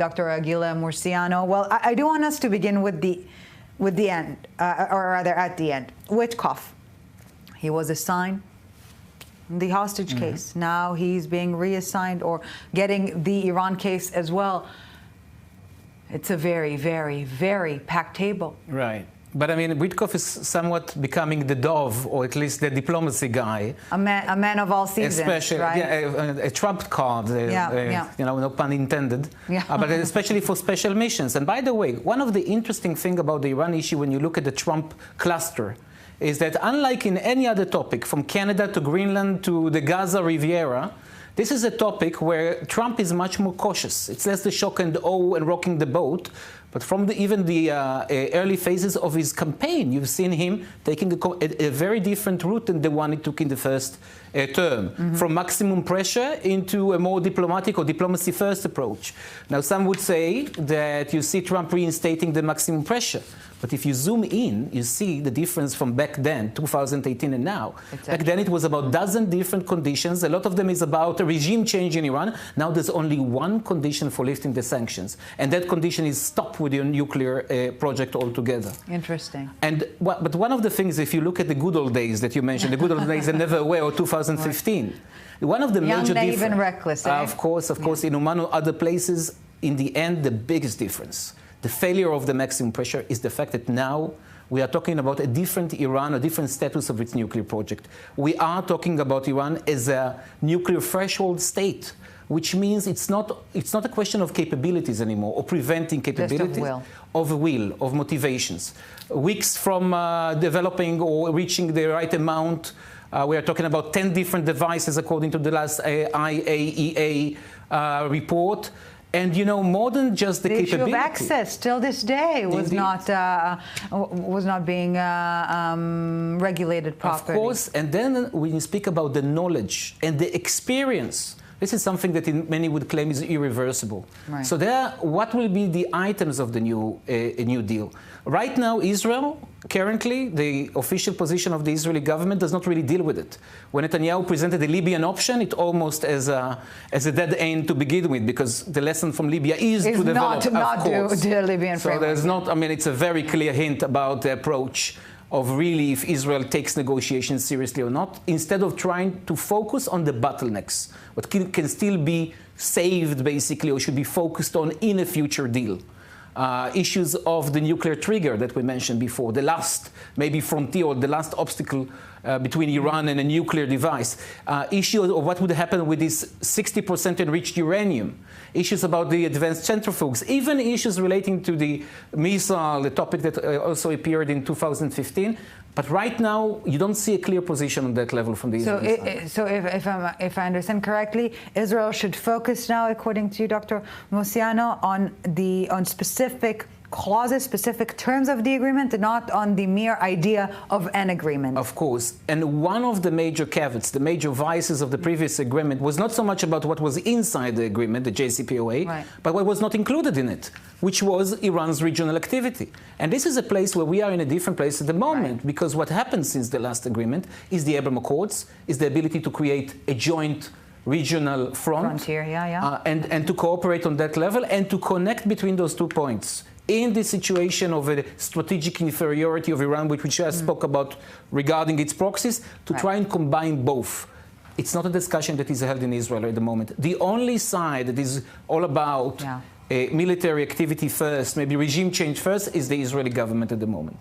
Dr. GIL Murciano. Well, I do want us to begin with the end, or rather at the end. Witkoff, he was assigned the hostage case. Now he's being reassigned or getting the Iran case as well. It's a very, very, very packed table. Right. But I mean, Witkoff is somewhat becoming the dove, or at least the diplomacy guy. A man of all seasons, especially, right? Yeah, a trump card, you know, no pun intended. Yeah. But especially for special missions. And by the way, one of the interesting things about the Iran issue when you look at the Trump cluster is that unlike in any other topic, from Canada to Greenland to the Gaza Riviera, this is a topic where Trump is much more cautious. It's less the shock and awe and rocking the boat. But from even the early phases of his campaign, you've seen him taking a very different route than the one he took in the first term, from maximum pressure into a more diplomatic or diplomacy-first approach. Now, some would say that you see Trump reinstating the maximum pressure. But if you zoom in, you see the difference from back then, 2018 and now. Exactly. Back then it was about a dozen different conditions. A lot of them is about a regime change in Iran. Now there's only one condition for lifting the sanctions. And that condition is stop with your nuclear project altogether. Interesting. But one of the things, if you look at the good old days that you mentioned, the good old days that never were, or 2015, right. One of the major differences. Young, naive, and reckless, eh? Of course, in Oman or other places, in the end, the biggest difference, the failure of the maximum pressure, is the fact that now we are talking about a different Iran, a different status of its nuclear project. We are talking about Iran as a nuclear threshold state, which means it's not a question of capabilities anymore, or preventing capabilities, of will, of motivations. Weeks from developing or reaching the right amount, we are talking about 10 different devices according to the last IAEA report. And, you know, more than just the capability. The issue of access, till this day, was not being regulated properly. Of course, and then when you speak about the knowledge and the experience, this is something that many would claim is irreversible. Right. So what will be the items of the new deal? Right now, Israel, currently, the official position of the Israeli government does not really deal with it. When Netanyahu presented the Libyan option, it almost as a dead end to begin with, because the lesson from Libya is to develop, not do the Libyan framework. So there's not, I mean, it's a very clear hint about the approach of really if Israel takes negotiations seriously or not, instead of trying to focus on the bottlenecks, what can still be saved, basically, or should be focused on in a future deal. Issues of the nuclear trigger that we mentioned before, the last maybe frontier or the last obstacle between Iran and a nuclear device. Issues of what would happen with this 60% enriched uranium. Issues about the advanced centrifuges. Even issues relating to the missile, the topic that also appeared in 2015. But right now, you don't see a clear position on that level from the Israeli side. So if I understand correctly, Israel should focus now, according to Dr. Murciano, on specific clauses, specific terms of the agreement, and not on the mere idea of an agreement. Of course. And one of the major caveats, the major vices of the previous agreement was not so much about what was inside the agreement, the JCPOA, right, but what was not included in it, which was Iran's regional activity. And this is a place where we are in a different place at the moment, right, because what happened since the last agreement is the Abraham Accords, is the ability to create a joint regional frontier, and to cooperate on that level and to connect between those 2 points. In the situation of a strategic inferiority of Iran, which I spoke about regarding its proxies, to try and combine both. It's not a discussion that is held in Israel at the moment. The only side that is all about military activity first, maybe regime change first, is the Israeli government at the moment.